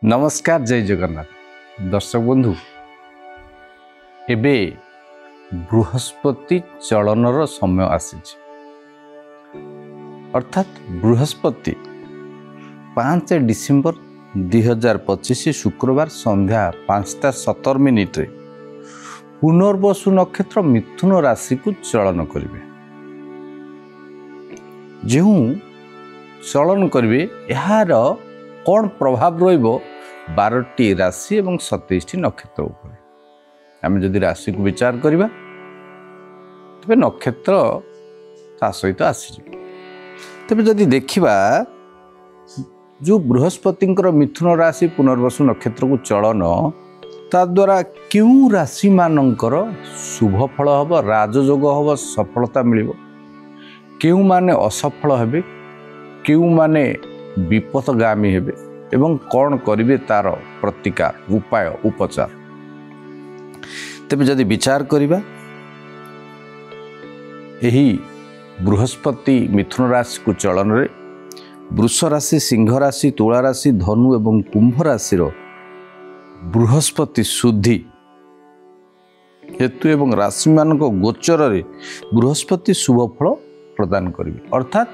नमस्कार जय जगन्नाथ दर्शक बंधु एबे बृहस्पति चलनर समय आसी अर्थात बृहस्पति 5 डिसेम्बर 2025 शुक्रवार संध्या 5:17 पुनर्वसु नक्षत्र मिथुन राशि को चलन करेंगे। जो चलन करेंगे यार कौन प्रभाव रहिबो 12टी राशि और 27टी नक्षत्र उपरे आम जदि राशि को विचार करवा तेज नक्षत्र ता सहित आसी तेज जदि देखा जो बृहस्पति मिथुन राशि पुनर्वसु नक्षत्र को चलन ता द्वारा क्यों राशि मानकर शुभ फल हम राजयोग हम सफलता मिल क्यों माने असफल हेबे क्यों माने विपथगामी हेबे एवं कौन करिवे तार प्रतिकार उपाय उपचार तेबे जदि विचार करिबा एही बृहस्पति मिथुन राशि को चलन रे वृष राशि सिंह राशि तुला राशि धनु एवं कुंभ राशि बृहस्पति शुद्धि हेतु एवं राशि मान गोचर रे बृहस्पति शुभ फल प्रदान करिवे। अर्थात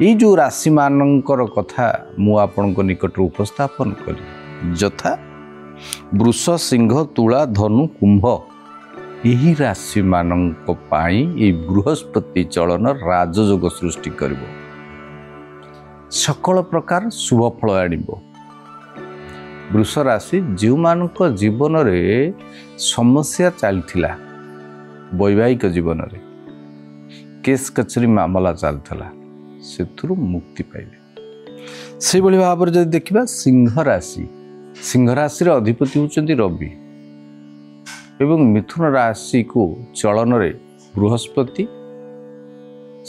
ये जो राशि मानकर कथा मु आपण निकट उपस्थापन करी यथा वृष सिंह तुला धनु कुंभ यही राशि मानक पाई ये बृहस्पति चलन राजयोग सृष्टि करिवो सकल प्रकार शुभ फल आनिबो। वृष राशि जो मानक जीवन रे समस्या चलथिला वैवाहिक जीवन रे केस कचरी मामला चलथिला से मुक्ति पाइबे। से भली भाव जब देखा सिंह राशि अधिपति होचंती रवि एवं मिथुन राशि को चलन रे बृहस्पति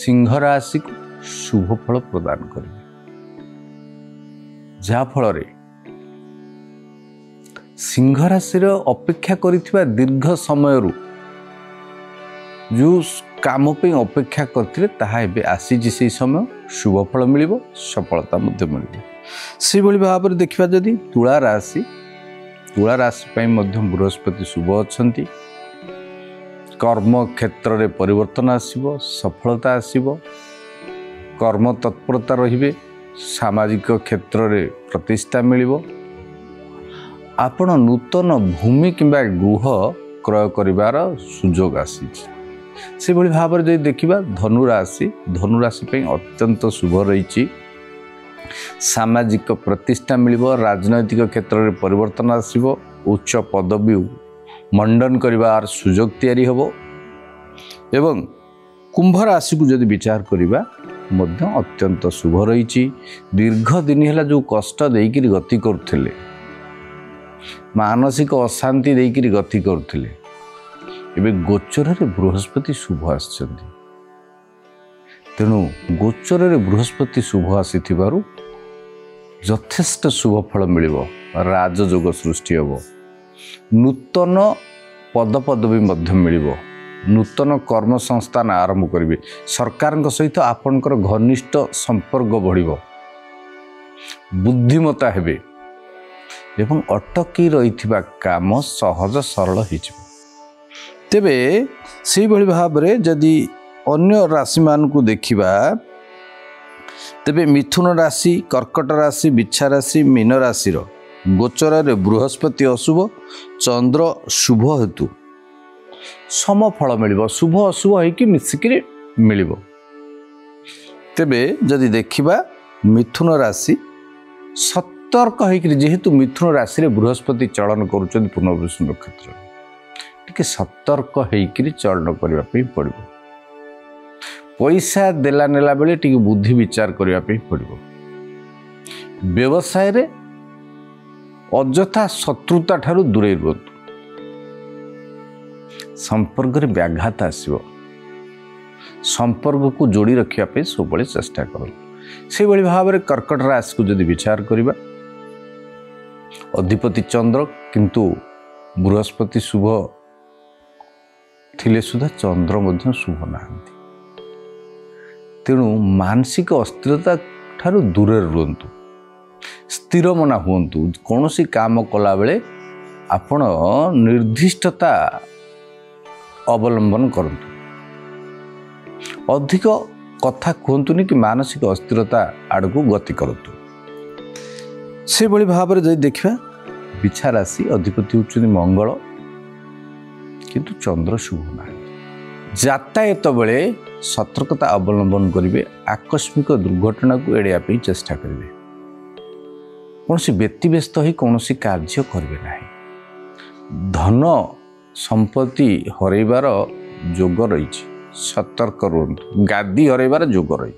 सिंह राशि को शुभ फल प्रदान करेंगे जहा फल रे सिंह राशि अपेक्षा करिथिबा दीर्घ समय जो काम पे अपेक्षा करते ताहा एबे आसी से समय शुभ फल मिल सफलता मिल से भली भाव देखा जदि तुला राशि पे बृहस्पति शुभ अच्छी कर्म क्षेत्र रे परिवर्तन आसिबो सफलता आसिबो कर्म तत्परता रहिबे सामाजिक क्षेत्र रे प्रतिष्ठा मिलिबो आपण नूतन भूमि किंबा गृह क्रय करिवार सुयोग आसी से भली भाव जब देखा धनु राशि पे अत्यंत शुभ रही सामाजिक प्रतिष्ठा मिल राजनैतिक क्षेत्र में परिवर्तन आसब उच्च पदवी मंडन करिवार सुयोग तैयारी हबो एवं कुंभ राशि को जदि विचार करिबा मध्य अत्यंत शुभ रही दीर्घ दिन है जो कष्ट देकर गति करुले मानसिक अशांति देकर गति करुले एबे गोचर रे बृहस्पति शुभ आछंती तेणु गोचर रे बृहस्पति शुभ आसीथिबारु यथेष्ट शुभ फल मिलिबो राजयोग सृष्टि हबो नूतन पदपदवी मध्य मिलिबो नूतन कर्म संस्थान आरंभ करिवे सरकार सहित आपनकर घनिष्ठ संपर्क बढ़िबो बुद्धिमता हेबे एवं अटकी रहिथिबा काम सहज सरल हिजिबो। तेबे से भली भाव रे जदि अन्य राशि मान को देखिबा तेबे मिथुन राशि कर्कट राशि बिच्छा राशि मीन राशि गोचर रे बृहस्पति अशुभ चंद्र शुभ हेतु समफल मिलिबो शुभ अशुभ होइकि मिसिकरी मिलिबो। तेबे जदि देखिबा मिथुन राशि सतर्क होइकि जेहेतु मिथुन राशि रे बृहस्पति चलन करूचंती पुनर्वसु नक्षत्र टिके सतर्क होइकि चलन करने पड़ो पैसा देला नेला बेले टिके बुद्धि विचार करने पड़ो व्यवसाय रे अजथा शत्रुता ठारू दूरे रुहतु संपर्क रे व्याघात आसिबो संपर्क को जोड़ी रखिया सब बड़े चेष्टा करो से भली भाव रे कर्कट राशि को जदि विचार करिबा अधिपति चंद्र किंतु बृहस्पति शुभ थिले सुधा चंद्र मध्य शुभ नाहंती तेणु मानसिक अस्थिरता ठारू दूरे रुहतु स्थिर मना हूँ कौन सी काम कला बेले आपण निर्दिष्टता अवलंबन करंतु अधिक कथा कहतुनि कि मानसिक अस्थिरता आड़क गति करतु से भली भाव में जब देखा बिछा राशि अधिपति होती मंगल किंतु चंद्र शुभ ना यातायात बेले सतर्कता अवलंबन करेंगे आकस्मिक दुर्घटना को एड़िया चेष्टा करेंगे कौन सी व्यक्तिव्यस्त ही कौन सी कार्य करेंगे ना धन संपत्ति हरइबार जोग रही सतर्क रुहतु गादी हरइबार जोग रही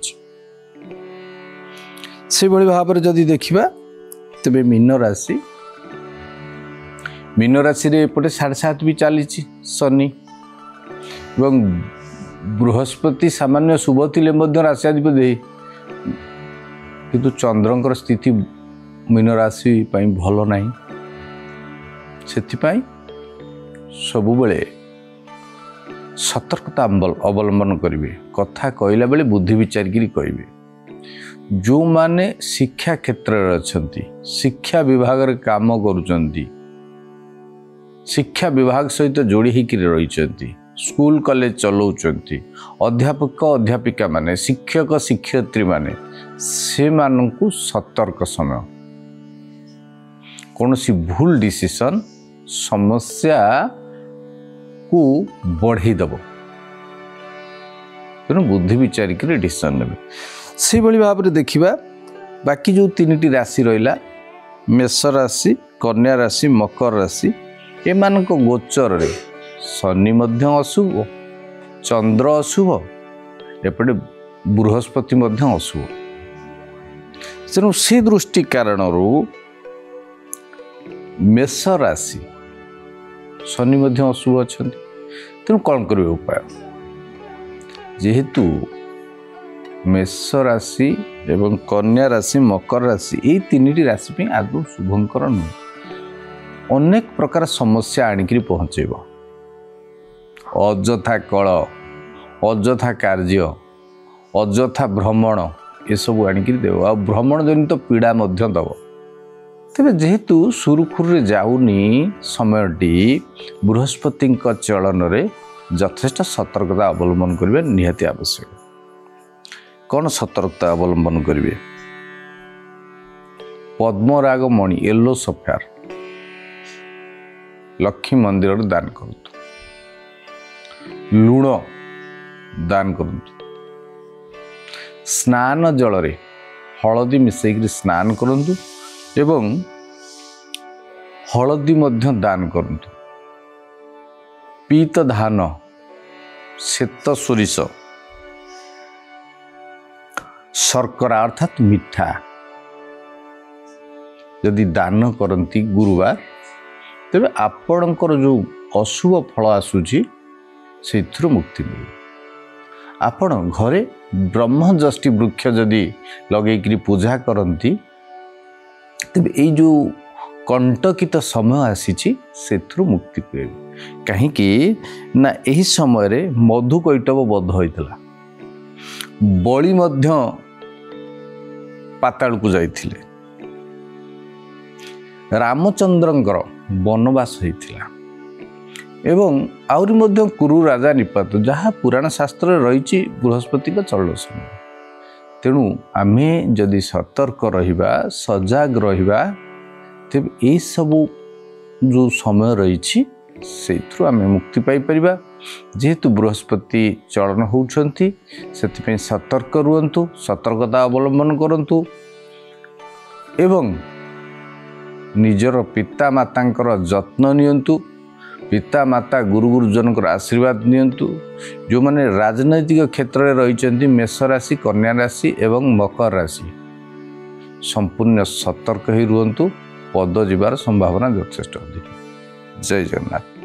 से भली भाव में जदि देखा तेरे मीन राशि रे एपटे 7.5 भी चली शनि एवं बृहस्पति सामान्य शुभ थिले मध्य राशियाधिपति किंतु चंद्रंकर स्थिति मीन राशि भल नहीं से सबु बेले सतर्कता अवलंबन करेंगे कथा कहला बेले बुद्धि विचार करेंगे जो माने शिक्षा क्षेत्र में अच्छा शिक्षा विभाग रे काम करुचंती शिक्षा विभाग सहित जोड़ी होकर रही स्कूल कॉलेज चलाउचंती अध्यापक अध्यापिका माने शिक्षक शिक्षयित्री माने से मानकु सतर्क समय कौन सी भूल डिसीजन समस्या को बढ़े दब तेणु बुद्धि विचार कर डिसीजन ने से भली भाव में देखा बाकी जो 3टी राशि रहा मेष राशि कन्या राशि मकर राशि एमान गोचर रे शनि मध्य अशुभ चंद्र अशुभ एपटे बृहस्पति मध्य अशुभ तेणु से दृष्टि कारण मेष राशि शनि मध्य अशुभ अच्छा तेणु कौन करेंगे उपाय जेहेतु मेष राशि एवं कन्या राशि मकर राशि ये 3टी राशि पे आदौ शुभंकर नुह अनेक प्रकार समस्या आणिक पहुँचेब अଯଥା कल अଯଥା कार्य अଯଥା भ्रमण ये सब आणिक देव आ भ्रमण जनित पीड़ा दब तेरे जेहेतु सुरुखुरु जाऊनी समयटी बृहस्पति चलन रे यथेष्ट सतर्कता अवलंबन करेंगे निहाती आवश्यक कौन सतर्कता अवलंबन करेंगे पद्मराग मणि येलो सफायर लक्ष्मी मंदिर दान करूँ लुण दान करूँ स्नान जल रे हलदी मिसेक स्नान करूँ एवं हलदी मध्य दान करूँ पीत धान श्वेत सोरिष शर्करा अर्थात मिठा यदि दान करती गुरुवार तेरे आपणकर जो अशुभ फल आसूची से मुक्ति मिले आपण घरे ब्रह्मजष्टि वृक्ष जदि लगेकरी पूजा करती तेरे ये जो कंटकित समय आसी से मुक्ति पाए कहीं ना यही समय मधुकैटव बध होता बलि मध्य पाताल को जाइथिले रामचंद्रंकर वनवास होता एवं आउरी मध्य कुरु राजा निपात जहाँ पुराण शास्त्र रही बृहस्पति का चल समय तेणु आमे जदि सतर्क रहिबा सजाग रहिबा तेब ए सबु जो समय रही से आमे मुक्ति पाई परिबा जेहेतु बृहस्पति चलन होउछंती सेतिपई सतर्क रुहंतु सतर्कता अवलंबन करंतु एवं निजर पिता मातांकर जत्न नियंतु पिता माता गुरु गुरुजनकर आशीर्वाद नियंतु जो माने राजनैतिक क्षेत्र में रही मेष राशि कन्या राशि एवं मकर राशि संपूर्ण सतर्क ही रुहंतु पद जीवार संभावना यथेष्ट अधिक जय जगन्नाथ।